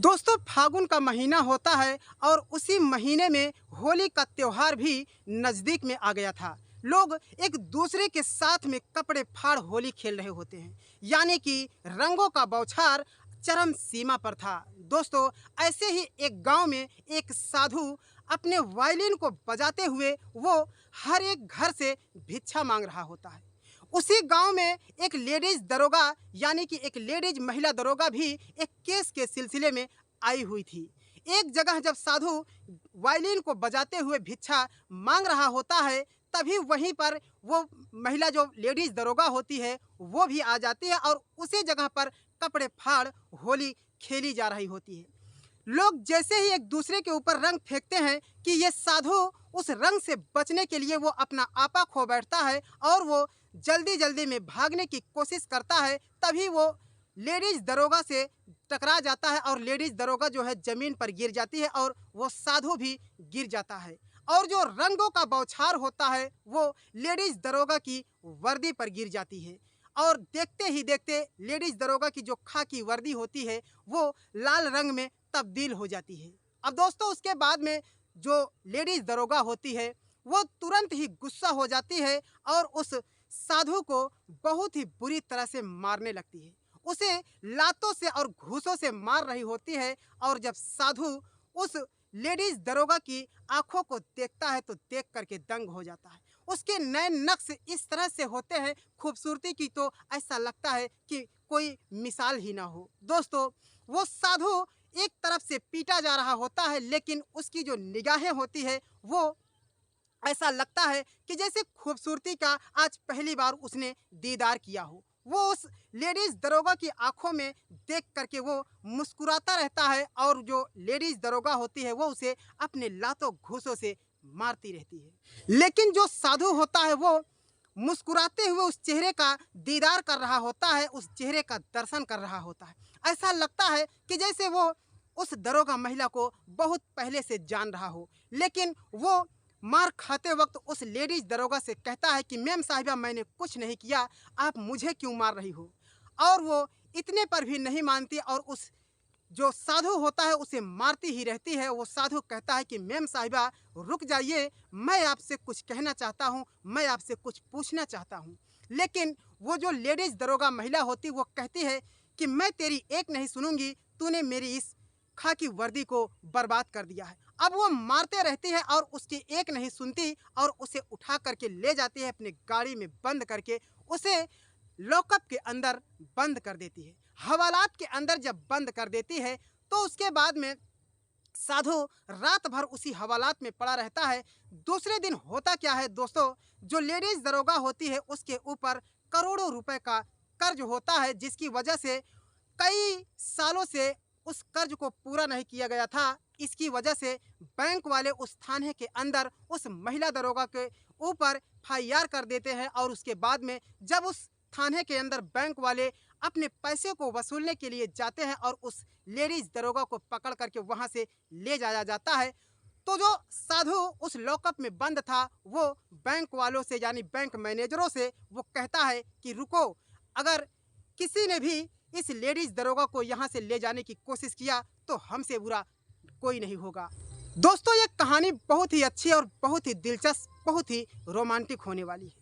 दोस्तों फागुन का महीना होता है और उसी महीने में होली का त्योहार भी नज़दीक में आ गया था। लोग एक दूसरे के साथ में कपड़े फाड़ होली खेल रहे होते हैं, यानी कि रंगों का बौछार चरम सीमा पर था। दोस्तों ऐसे ही एक गांव में एक साधु अपने वायलिन को बजाते हुए वो हर एक घर से भिक्षा मांग रहा होता है। उसी गांव में एक लेडीज दरोगा यानी कि एक लेडीज महिला दरोगा भी एक केस के सिलसिले में आई हुई थी। एक जगह जब साधु वायलिन को बजाते हुए भिक्षा मांग रहा होता है, तभी वहीं पर वो महिला जो लेडीज दरोगा होती है वो भी आ जाती है और उसी जगह पर कपड़े फाड़ होली खेली जा रही होती है। लोग जैसे ही एक दूसरे के ऊपर रंग फेंकते हैं कि ये साधु उस रंग से बचने के लिए वो अपना आपा खो बैठता है और वो जल्दी जल्दी में भागने की कोशिश करता है। तभी वो लेडीज दरोगा से टकरा जाता है और लेडीज दरोगा जो है जमीन पर गिर जाती है और वो साधु भी गिर जाता है। और जो रंगों का बौछार होता है वो लेडीज दरोगा की वर्दी पर गिर जाती है और देखते ही देखते लेडीज दरोगा की जो खाकी वर्दी होती है वो लाल रंग में तब्दील हो जाती है। अब दोस्तों उसके बाद में जो लेडीज दरोगा होती है वो तुरंत ही गुस्सा हो जाती है और उस साधु को बहुत ही बुरी तरह से मारने लगती है। उसे लातों से और घूसों से मार रही होती है और जब साधु उस लेडीज दरोगा की आंखों को देखता है तो देख करके दंग हो जाता है। उसके नैन नक्श इस तरह से होते हैं खूबसूरती की, तो ऐसा लगता है कि कोई मिसाल ही ना हो। दोस्तों वो साधु एक तरफ से पीटा जा रहा होता है, लेकिन उसकी जो निगाहें होती है वो ऐसा लगता है कि जैसे खूबसूरती का आज पहली बार उसने दीदार किया हो। वो उस लेडीज दरोगा की आंखों में देख करके वो मुस्कुराता रहता है और जो लेडीज दरोगा होती है वो उसे अपने लातों घूसों से मारती रहती है। लेकिन जो साधु होता है वो मुस्कुराते हुए उस चेहरे का दीदार कर रहा होता है, उस चेहरे का दर्शन कर रहा होता है। ऐसा लगता है कि जैसे वो उस दरोगा महिला को बहुत पहले से जान रहा हो। लेकिन वो मार खाते वक्त उस लेडीज दरोगा से कहता है कि मैम साहिबा मैंने कुछ नहीं किया, आप मुझे क्यों मार रही हो। और वो इतने पर भी नहीं मानती और उस जो साधु होता है उसे मारती ही रहती है। वो साधु कहता है कि मैम साहिबा रुक जाइए, मैं आपसे कुछ कहना चाहता हूँ, मैं आपसे कुछ पूछना चाहता हूँ। लेकिन वो जो लेडीज दरोगा महिला होती वो कहती है कि मैं तेरी एक नहीं सुनूंगी, तूने मेरी इस खाकी वर्दी को बर्बाद कर दिया है। अब वो मारते रहती है और उसकी एक नहीं सुनती और उसे उठा करके ले जाती है अपने गाड़ी में बंद करके, उसे लॉकअप के अंदर बंद कर देती है। हवालात के अंदर जब बंद कर देती है तो उसके बाद में साधु रात भर उसी हवालात में पड़ा रहता है। दूसरे दिन होता क्या है दोस्तों, जो लेडीज दरोगा होती है उसके ऊपर करोड़ों रुपए का कर्ज होता है, जिसकी वजह से कई सालों से उस कर्ज को पूरा नहीं किया गया था। इसकी वजह से बैंक वाले उस थाने के अंदर उस महिला दरोगा के ऊपर एफआईआर कर देते हैं और उसके बाद में जब उस थाने के अंदर बैंक वाले अपने पैसे को वसूलने के लिए जाते हैं और उस लेडीज दरोगा को पकड़ करके वहां से ले जाया जाता है, तो जो साधु उस लॉकअप में बंद था वो बैंक वालों से यानी बैंक मैनेजरों से वो कहता है कि रुको, अगर किसी ने भी इस लेडीज दरोगा को यहाँ से ले जाने की कोशिश किया तो हमसे बुरा कोई नहीं होगा। दोस्तों ये कहानी बहुत ही अच्छी और बहुत ही दिलचस्प, बहुत ही रोमांटिक होने वाली है।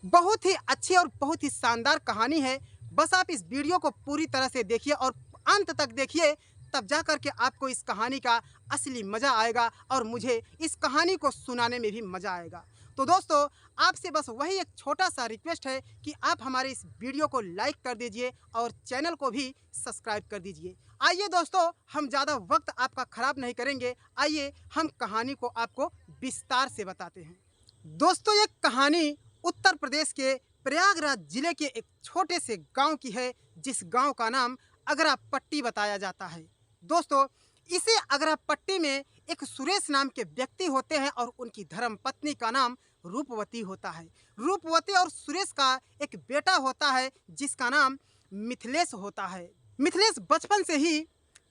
बहुत ही अच्छी और बहुत ही शानदार कहानी है। बस आप इस वीडियो को पूरी तरह से देखिए और अंत तक देखिए, तब जा कर के आपको इस कहानी का असली मज़ा आएगा और मुझे इस कहानी को सुनाने में भी मज़ा आएगा। तो दोस्तों आपसे बस वही एक छोटा सा रिक्वेस्ट है कि आप हमारे इस वीडियो को लाइक कर दीजिए और चैनल को भी सब्सक्राइब कर दीजिए। आइए दोस्तों हम ज़्यादा वक्त आपका ख़राब नहीं करेंगे, आइए हम कहानी को आपको विस्तार से बताते हैं। दोस्तों ये कहानी उत्तर प्रदेश के प्रयागराज जिले के एक छोटे से गांव की है, जिस गांव का नाम अगरा पट्टी बताया जाता है। दोस्तों इसे अगरा पट्टी में एक सुरेश नाम के व्यक्ति होते हैं और उनकी धर्म पत्नी का नाम रूपवती होता है। रूपवती और सुरेश का एक बेटा होता है जिसका नाम मिथिलेश होता है। मिथिलेश बचपन से ही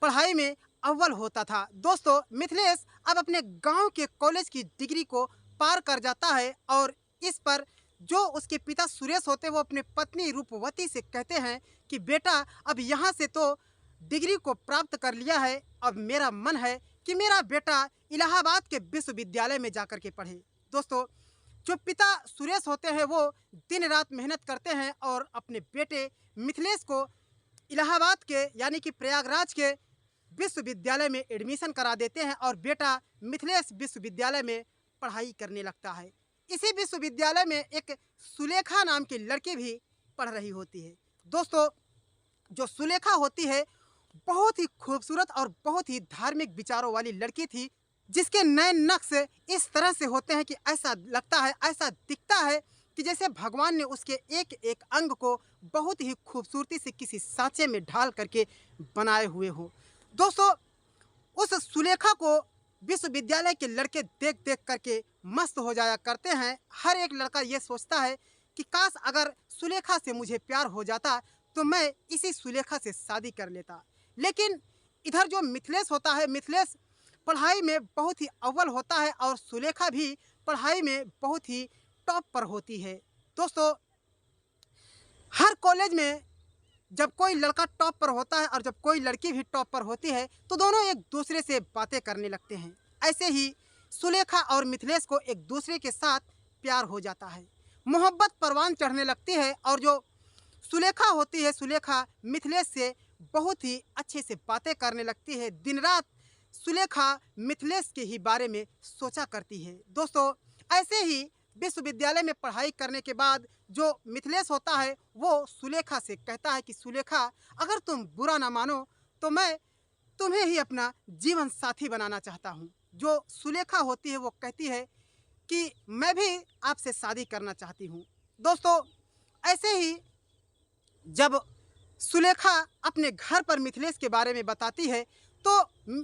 पढ़ाई में अव्वल होता था। दोस्तों मिथिलेश अब अपने गांव के कॉलेज की डिग्री को पार कर जाता है और इस पर जो उसके पिता सुरेश होते हैं वो अपने पत्नी रूपवती से कहते हैं कि बेटा अब यहाँ से तो डिग्री को प्राप्त कर लिया है, अब मेरा मन है कि मेरा बेटा इलाहाबाद के विश्वविद्यालय में जाकर के पढ़े। दोस्तों, जो पिता सुरेश होते हैं वो दिन रात मेहनत करते हैं और अपने बेटे मिथिलेश को इलाहाबाद के यानी कि प्रयागराज के विश्वविद्यालय में एडमिशन करा देते हैं और बेटा मिथिलेश विश्वविद्यालय में पढ़ाई करने लगता है। इसी विश्वविद्यालय में एक सुलेखा नाम की लड़की भी पढ़ रही होती है। दोस्तों, जो सुलेखा होती है बहुत ही खूबसूरत और बहुत ही धार्मिक विचारों वाली लड़की थी, जिसके नयन नक्श इस तरह से होते हैं कि ऐसा लगता है, ऐसा दिखता है कि जैसे भगवान ने उसके एक एक अंग को बहुत ही खूबसूरती से किसी सांचे में ढाल करके बनाए हुए हो। दोस्तों, उस सुलेखा को विश्वविद्यालय के लड़के देख देख करके मस्त हो जाया करते हैं। हर एक लड़का ये सोचता है कि काश अगर सुलेखा से मुझे प्यार हो जाता तो मैं इसी सुलेखा से शादी कर लेता। लेकिन इधर जो मिथिलेश होता है, मिथिलेश पढ़ाई में बहुत ही अव्वल होता है और सुलेखा भी पढ़ाई में बहुत ही टॉप पर होती है। दोस्तों, हर कॉलेज में जब कोई लड़का टॉप पर होता है और जब कोई लड़की भी टॉप पर होती है तो दोनों एक दूसरे से बातें करने लगते हैं। ऐसे ही सुलेखा और मिथिलेश को एक दूसरे के साथ प्यार हो जाता है, मोहब्बत परवान चढ़ने लगती है और जो सुलेखा होती है, सुलेखा मिथिलेश से बहुत ही अच्छे से बातें करने लगती है। दिन रात सुलेखा मिथिलेश के ही बारे में सोचा करती है। दोस्तों, ऐसे ही विश्वविद्यालय में पढ़ाई करने के बाद जो मिथिलेश होता है वो सुलेखा से कहता है कि सुलेखा, अगर तुम बुरा ना मानो तो मैं तुम्हें ही अपना जीवन साथी बनाना चाहता हूँ। जो सुलेखा होती है वो कहती है कि मैं भी आपसे शादी करना चाहती हूँ। दोस्तों, ऐसे ही जब सुलेखा अपने घर पर मिथिलेश के बारे में बताती है तो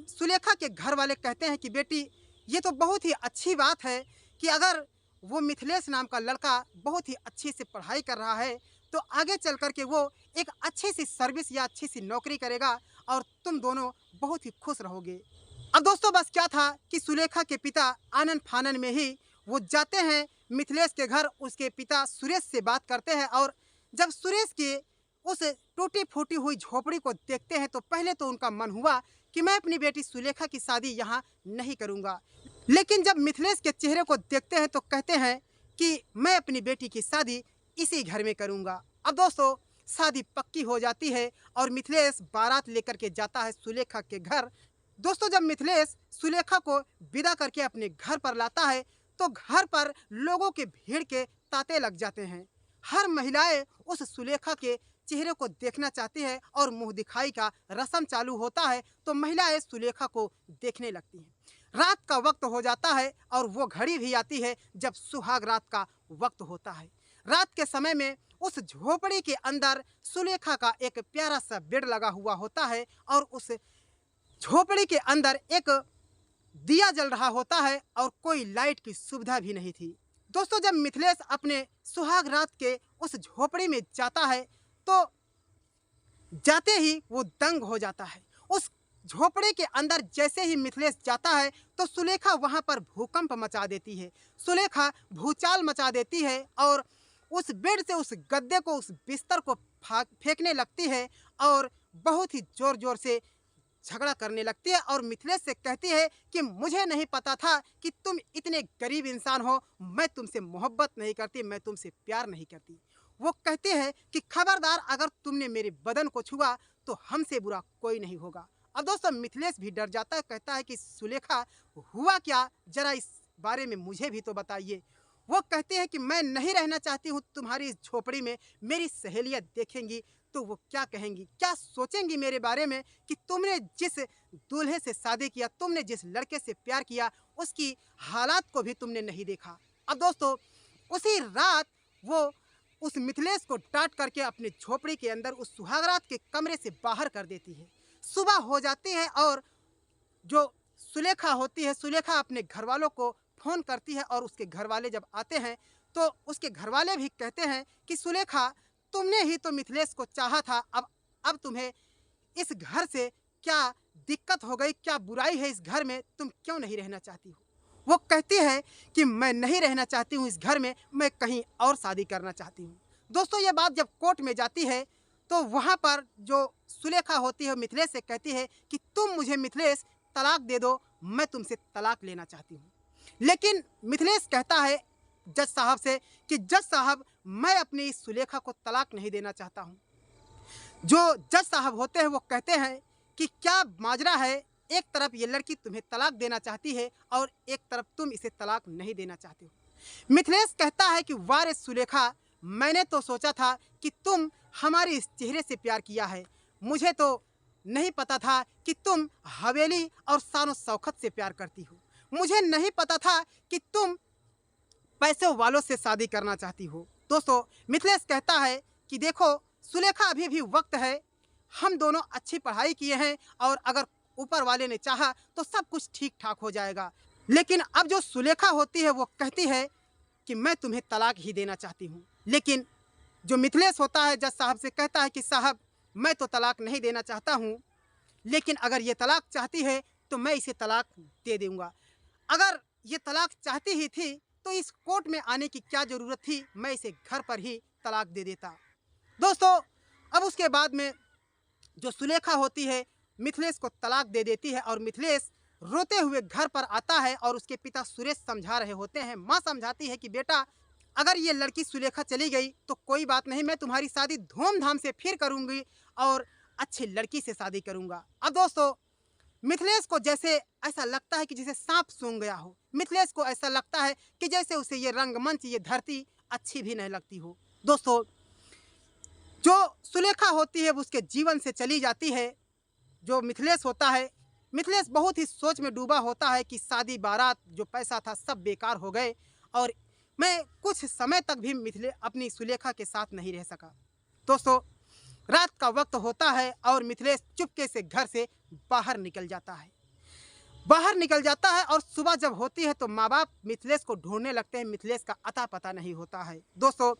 सुलेखा के घर वाले कहते हैं कि बेटी, ये तो बहुत ही अच्छी बात है कि अगर वो मिथिलेश नाम का लड़का बहुत ही अच्छी से पढ़ाई कर रहा है तो आगे चल कर के वो एक अच्छी सी सर्विस या अच्छी सी नौकरी करेगा और तुम दोनों बहुत ही खुश रहोगे। अब दोस्तों, बस क्या था कि सुलेखा के पिता आनन फानन में ही वो जाते हैं मिथिलेश के घर, उसके पिता सुरेश से बात करते हैं और जब सुरेश के उस टूटी फूटी हुई झोपड़ी को देखते हैं तो पहले तो उनका मन हुआ कि मैं अपनी बेटी सुलेखा की शादी यहाँ नहीं करूँगा, लेकिन जब मिथिलेश के चेहरे को देखते हैं तो कहते हैं कि मैं अपनी बेटी की शादी इसी घर में करूँगा। अब दोस्तों, शादी पक्की हो जाती है और मिथिलेश बारात लेकर के जाता है सुलेखा के घर। दोस्तों, जब मिथिलेश सुलेखा को विदा करके अपने घर पर लाता है तो घर पर लोगों के भीड़ के तांते लग जाते हैं। हर महिलाएं उस सुलेखा के चेहरे को देखना चाहती है और मुंह दिखाई का रस्म चालू होता है तो महिलाएं सुलेखा को देखने लगती हैं। रात का वक्त हो जाता है और वो घड़ी भी आती है जब सुहाग रात का वक्त होता है। रात के समय में उस झोपड़ी के अंदर सुलेखा का एक प्यारा सा बेड लगा हुआ होता है और उस झोपड़ी के अंदर एक दिया जल रहा होता है और कोई लाइट की सुविधा भी नहीं थी। दोस्तों, जब मिथिलेश अपने सुहाग रात के उस झोपड़ी में जाता है तो जाते ही वो दंग हो जाता है। उस झोपड़े के अंदर जैसे ही मिथिलेश जाता है तो सुलेखा वहाँ पर भूकंप मचा देती है। सुलेखा भूचाल मचा देती है और उस बेड से उस गद्दे को, उस बिस्तर को फेंकने लगती है और बहुत ही ज़ोर ज़ोर से झगड़ा करने लगती है और मिथिलेश से कहती है कि मुझे नहीं पता था कि तुम इतने गरीब इंसान हो, मैं तुमसे मोहब्बत नहीं करती, मैं तुमसे प्यार नहीं करती। वो कहते हैं कि खबरदार, अगर तुमने मेरे बदन को छुआ तो हमसे बुरा कोई नहीं होगा। अब दोस्तों, मिथिलेश भी डर जाता है, कहता है कि सुलेखा, हुआ क्या, जरा इस बारे में मुझे भी तो बताइए। वो कहते हैं कि मैं नहीं रहना चाहती हूँ तुम्हारी इस झोपड़ी में, मेरी सहेलियाँ देखेंगी तो वो क्या कहेंगी, क्या सोचेंगी मेरे बारे में कि तुमने जिस दूल्हे से शादी किया, तुमने जिस लड़के से प्यार किया, उसकी हालात को भी तुमने नहीं देखा। अब दोस्तों, उसी रात वो उस मिथिलेश को डांट करके अपने झोपड़ी के अंदर उस सुहागरात के कमरे से बाहर कर देती है। सुबह हो जाती है और जो सुलेखा होती है, सुलेखा अपने घर वालों को फ़ोन करती है और उसके घर वाले जब आते हैं तो उसके घर वाले भी कहते हैं कि सुलेखा, तुमने ही तो मिथिलेश को चाहा था, अब तुम्हें इस घर से क्या दिक्कत हो गई, क्या बुराई है इस घर में, तुम क्यों नहीं रहना चाहती हो। वो कहती है कि मैं नहीं रहना चाहती हूँ इस घर में, मैं कहीं और शादी करना चाहती हूँ। दोस्तों, ये बात जब कोर्ट में जाती है तो वहाँ पर जो सुलेखा होती है मिथिलेश से कहती है कि तुम मुझे मिथिलेश तलाक दे दो, मैं तुमसे तलाक लेना चाहती हूँ। लेकिन मिथिलेश कहता है जज साहब से कि जज साहब, मैं अपनी इस सुलेखा को तलाक नहीं देना चाहता हूँ। जो जज साहब होते हैं वो कहते हैं कि क्या माजरा है, एक तरफ ये लड़की तुम्हें तलाक देना चाहती है और एक तरफ तुम इसे तलाक नहीं देना चाहते हो। मिथिलेश कहता है कि वाह रे सुलेखा, मैंने तो सोचा था कि तुम हमारे इस चेहरे से प्यार किया है, मुझे तो नहीं पता था कि तुम हवेली और शान शौकत से प्यार करती हो, मुझे नहीं पता था कि तुम पैसे वालों से शादी करना चाहती हो। दोस्तों, मिथिलेश कहता है कि देखो सुलेखा, अभी भी वक्त है, हम दोनों अच्छी पढ़ाई किए हैं और अगर ऊपर वाले ने चाहा तो सब कुछ ठीक ठाक हो जाएगा। लेकिन अब जो सुलेखा होती है वो कहती है कि मैं तुम्हें तलाक ही देना चाहती हूँ। लेकिन जो मिथिलेश होता है जज साहब से कहता है कि साहब, मैं तो तलाक नहीं देना चाहता हूँ, लेकिन अगर ये तलाक चाहती है तो मैं इसे तलाक दे दूँगा। अगर ये तलाक चाहती ही थी तो इस कोर्ट में आने की क्या ज़रूरत थी, मैं इसे घर पर ही तलाक दे देता। दोस्तों, अब उसके बाद में जो सुलेखा होती है मिथिलेश को तलाक दे देती है और मिथिलेश रोते हुए घर पर आता है और उसके पिता सुरेश समझा रहे होते हैं। माँ समझाती है कि बेटा, अगर ये लड़की सुलेखा चली गई तो कोई बात नहीं, मैं तुम्हारी शादी धूमधाम से फिर करूँगी और अच्छी लड़की से शादी करूँगा। अब दोस्तों, मिथिलेश को जैसे ऐसा लगता है कि जैसे सांप सूंघ गया हो। मिथिलेश को ऐसा लगता है कि जैसे उसे ये रंगमंच, ये धरती अच्छी भी नहीं लगती हो। दोस्तों, जो सुलेखा होती है वो उसके जीवन से चली जाती है। जो मिथिलेश होता है, मिथिलेश बहुत ही सोच में डूबा होता है कि शादी बारात, जो पैसा था, सब बेकार हो गए और मैं कुछ समय तक भी अपनी सुलेखा के साथ नहीं रह सका। दोस्तों, रात का वक्त होता है और मिथिलेश चुपके से घर से बाहर निकल जाता है। और सुबह जब होती है तो माँ बाप मिथिलेश को ढूंढने लगते हैं। मिथिलेश का अता पता नहीं होता है। दोस्तों,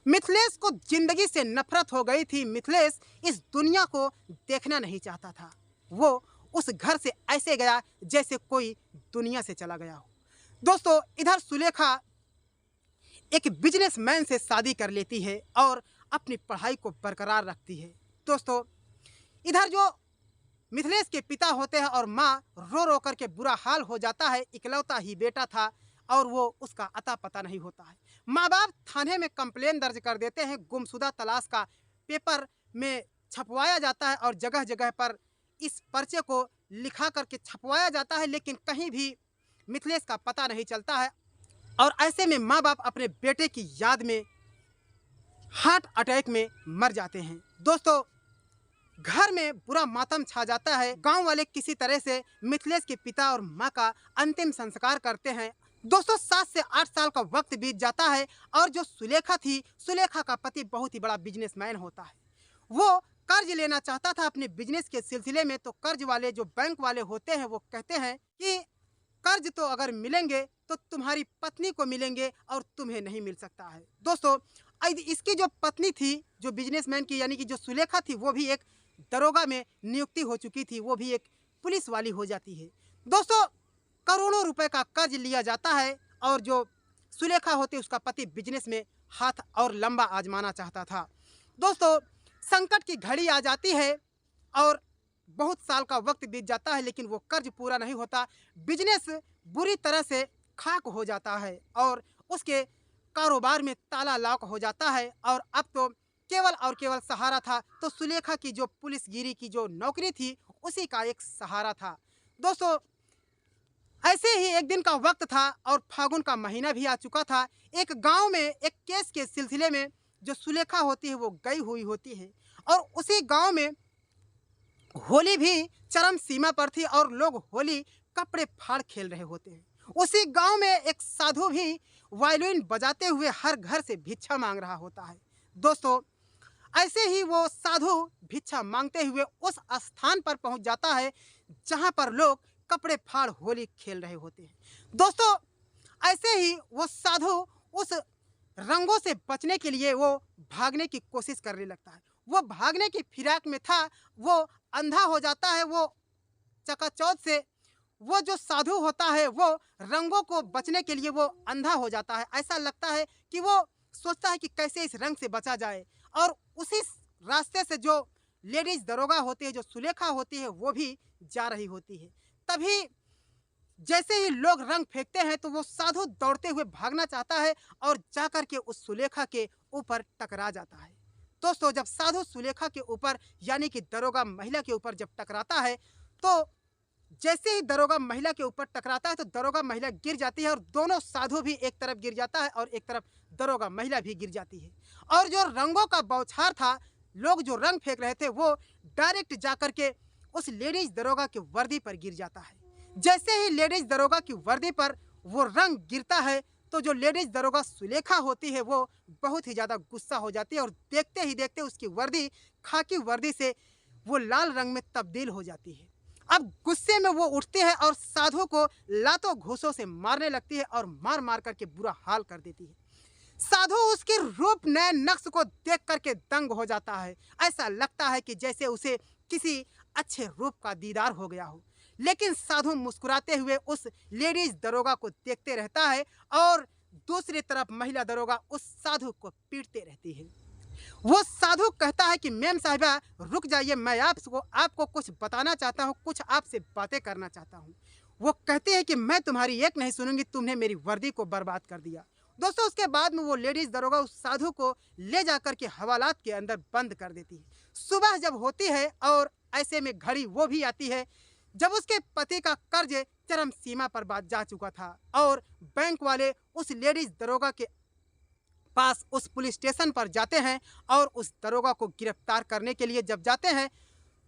मिथिलेश को जिंदगी से नफरत हो गई थी। मिथिलेश इस दुनिया को देखना नहीं चाहता था। वो उस घर से ऐसे गया जैसे कोई दुनिया से चला गया हो। दोस्तों, इधर सुलेखा एक बिजनेसमैन से शादी कर लेती है और अपनी पढ़ाई को बरकरार रखती है। दोस्तों, इधर जो मिथिलेश के पिता होते हैं और माँ रो रो करके बुरा हाल हो जाता है। इकलौता ही बेटा था और वो उसका अता पता नहीं होता है। माँ बाप थाने में कंप्लेन दर्ज कर देते हैं। गुमशुदा तलाश का पेपर में छपवाया जाता है और जगह जगह पर इस पर्चे को लिखा करके छपवाया जाता है, लेकिन कहीं भी मिथिलेश का पता नहीं चलता है। और ऐसे में माँ बाप अपने बेटे की याद में हार्ट अटैक में मर जाते हैं। दोस्तों, घर में बुरा मातम छा जाता है। गांव वाले किसी तरह से मिथिलेश के पिता और मां का अंतिम संस्कार करते हैं। दोस्तों, 7 से 8 साल का वक्त बीत जाता है और जो सुलेखा थी, सुलेखा का पति बहुत ही बड़ा बिजनेसमैन होता है। वो कर्ज लेना चाहता था अपने बिजनेस के सिलसिले में। तो कर्ज वाले, जो बैंक वाले होते हैं, वो कहते हैं कि कर्ज तो अगर मिलेंगे तो तुम्हारी पत्नी को मिलेंगे और तुम्हें नहीं मिल सकता है। दोस्तों, इसकी जो पत्नी थी, जो बिजनेसमैन की, यानी कि जो सुलेखा थी, वो भी एक दरोगा में नियुक्ति हो चुकी थी, वो भी एक पुलिस वाली हो जाती है। दोस्तों, करोड़ों रुपए का कर्ज लिया जाता है और जो सुलेखा होती है उसका पति बिजनेस में हाथ और लंबा आजमाना चाहता था। दोस्तों, संकट की घड़ी आ जाती है और बहुत साल का वक्त बीत जाता है, लेकिन वो कर्ज पूरा नहीं होता। बिजनेस बुरी तरह से खाक हो जाता है और उसके कारोबार में ताला लॉक हो जाता है और अब तो केवल और केवल सहारा था तो सुलेखा की जो पुलिसगिरी की जो नौकरी थी, उसी का एक सहारा था। दोस्तों, ऐसे ही एक दिन का वक्त था और फागुन का महीना भी आ चुका था। एक गांव में एक केस के सिलसिले में जो सुलेखा होती है वो गई हुई होती है और उसी गांव में होली भी चरम सीमा पर थी और लोग होली कपड़े फाड़ खेल रहे होते हैं। उसी गांव में एक साधु भी वायलिन बजाते हुए हर घर से भिक्षा मांग रहा होता है। दोस्तों, ऐसे ही वो साधु भिक्षा मांगते हुए उस स्थान पर पहुंच जाता है जहां पर लोग कपड़े फाड़ होली खेल रहे होते हैं। दोस्तों, ऐसे ही वो साधु उस रंगों से बचने के लिए वो भागने की कोशिश करने लगता है। वो भागने की फिराक में था, वो अंधा हो जाता है। वो चकाचौंध से वो जो साधु होता है वो रंगों को बचने के लिए वो अंधा हो जाता है। ऐसा लगता है कि वो सोचता है कि कैसे इस रंग से बचा जाए और उसी रास्ते से जो लेडीज दरोगा होती है, जो सुलेखा होती है, वो भी जा रही होती है। तभी जैसे ही लोग रंग फेंकते हैं तो वो साधु दौड़ते हुए भागना चाहता है और जाकर के उस सुलेखा के ऊपर टकरा जाता है। दोस्तों, जब साधु सुलेखा के ऊपर यानी कि दरोगा महिला के ऊपर जब टकराता है, तो जैसे ही दरोगा महिला के ऊपर टकराता है तो दरोगा महिला गिर जाती है और दोनों साधु भी एक तरफ गिर जाता है और एक तरफ दरोगा महिला भी गिर जाती है। और जो रंगों का बौछार था, लोग जो रंग फेंक रहे थे, वो डायरेक्ट जाकर के उस लेडीज दरोगा के वर्दी पर गिर जाता है। जैसे ही लेडीज दरोगा की वर्दी पर वो रंग गिरता है तो जो लेडीज दरोगा सुलेखा होती है वो बहुत ही ज़्यादा गुस्सा हो जाती है और देखते ही देखते उसकी वर्दी खाकी वर्दी से वो लाल रंग में तब्दील हो जाती है। अब गुस्से में वो उठती है और साधु को लातों घूसों से मारने लगती है और मार मार करके बुरा हाल कर देती है। साधु उसके रूप नए नक्श को देख करके दंग हो जाता है। ऐसा लगता है कि जैसे उसे किसी अच्छे रूप का दीदार हो गया हो। लेकिन साधु मुस्कुराते हुए उस लेडीज दरोगा को देखते रहता है और दूसरी तरफ महिला दरोगा उस साधु को पीटते रहती है। वो साधु कहता है कि मैम साहिबा रुक जाइए, मैं आपको कुछ बताना चाहता हूँ, कुछ आपसे बातें करना चाहता हूँ। वो कहते हैं कि मैं तुम्हारी एक नहीं सुनूंगी, तुमने मेरी वर्दी को बर्बाद कर दिया। दोस्तों, उसके बाद में वो लेडीज दरोगा उस साधु को ले जाकर के हवालात के अंदर बंद कर देती है। सुबह जब होती है और ऐसे में घड़ी वो भी आती है जब उसके पति का कर्ज चरम सीमा पर जा चुका था और बैंक वाले उस लेडीज दरोगा के पास उस पुलिस स्टेशन पर जाते हैं और उस दरोगा को गिरफ्तार करने के लिए जब जाते हैं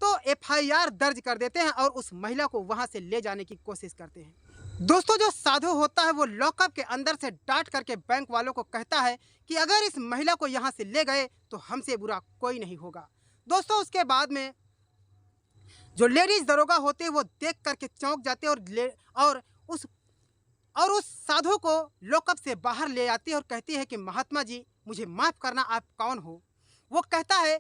तो एफआईआर दर्ज कर देते हैं और उस महिला को वहां से ले जाने की कोशिश करते हैं। दोस्तों, जो साधु होता है वो लॉकअप के अंदर से डांट करके बैंक वालों को कहता है कि अगर इस महिला को यहाँ से ले गए तो हमसे बुरा कोई नहीं होगा। दोस्तों, उसके बाद में जो लेडीज दरोगा होते हैं वो देख करके चौंक जाते हैं और उस साधु को लॉकअप से बाहर ले आती है और कहती है कि महात्मा जी मुझे माफ़ करना, आप कौन हो? वो कहता है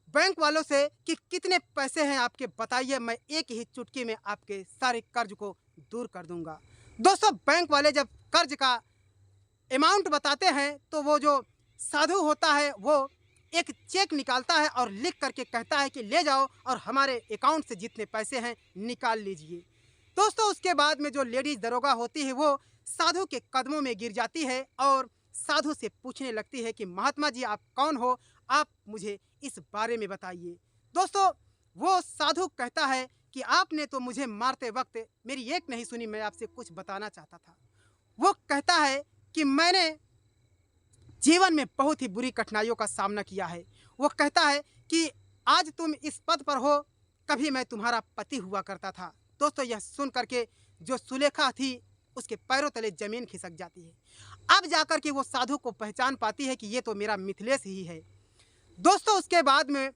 बैंक वालों से कि कितने पैसे हैं आपके, बताइए, मैं एक ही चुटकी में आपके सारे कर्ज को दूर कर दूंगा। दोस्तों, बैंक वाले जब कर्ज का अमाउंट बताते हैं तो वो जो साधु होता है वो एक चेक निकालता है और लिख करके कहता है कि ले जाओ और हमारे अकाउंट से जितने पैसे हैं निकाल लीजिए। दोस्तों, उसके बाद में जो लेडीज दरोगा होती है वो साधु के कदमों में गिर जाती है और साधु से पूछने लगती है कि महात्मा जी आप कौन हो, आप मुझे इस बारे में बताइए। दोस्तों, वो साधु कहता है कि आपने तो मुझे मारते वक्त मेरी एक नहीं सुनी, मैं आपसे कुछ बताना चाहता था। वो कहता है कि मैंने जीवन में बहुत ही बुरी कठिनाइयों का सामना किया है। वो कहता है कि आज तुम इस पद पर हो, कभी मैं तुम्हारा पति हुआ करता था। दोस्तों, यह सुन करके जो सुलेखा थी उसके पैरों तले जमीन खिसक जाती है। अब जाकर के वो साधु को पहचान पाती है कि ये तो मेरा मिथिलेश ही है। दोस्तों, उसके बाद में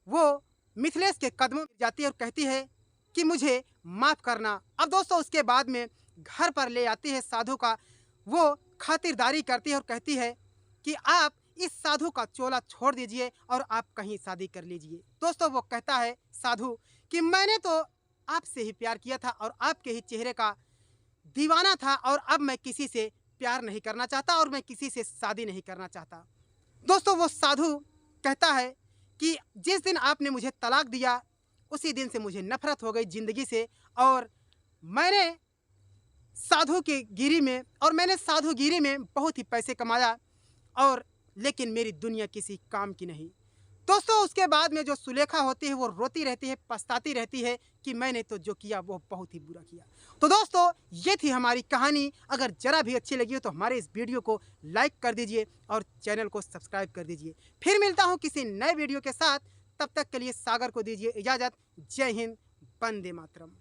वो मिथिलेश के कदमों में जाती है और कहती है कि मुझे माफ़ करना। अब दोस्तों, उसके बाद में घर पर ले आती है साधु का, वो खातिरदारी करती है और कहती है कि आप इस साधु का चोला छोड़ दीजिए और आप कहीं शादी कर लीजिए। दोस्तों, वो कहता है साधु कि मैंने तो आपसे ही प्यार किया था और आपके ही चेहरे का दीवाना था और अब मैं किसी से प्यार नहीं करना चाहता और मैं किसी से शादी नहीं करना चाहता। दोस्तों, वो साधु कहता है कि जिस दिन आपने मुझे तलाक दिया उसी दिन से मुझे नफरत हो गई ज़िंदगी से और मैंने साधुगिरी में बहुत ही पैसे कमाया और लेकिन मेरी दुनिया किसी काम की नहीं। दोस्तों, उसके बाद में जो सुलेखा होती है वो रोती रहती है, पछताती रहती है कि मैंने तो जो किया वो बहुत ही बुरा किया। तो दोस्तों, ये थी हमारी कहानी। अगर ज़रा भी अच्छी लगी हो तो हमारे इस वीडियो को लाइक कर दीजिए और चैनल को सब्सक्राइब कर दीजिए। फिर मिलता हूँ किसी नए वीडियो के साथ, तब तक के लिए सागर को दीजिए इजाज़त। जय हिंद, वंदे मातरम।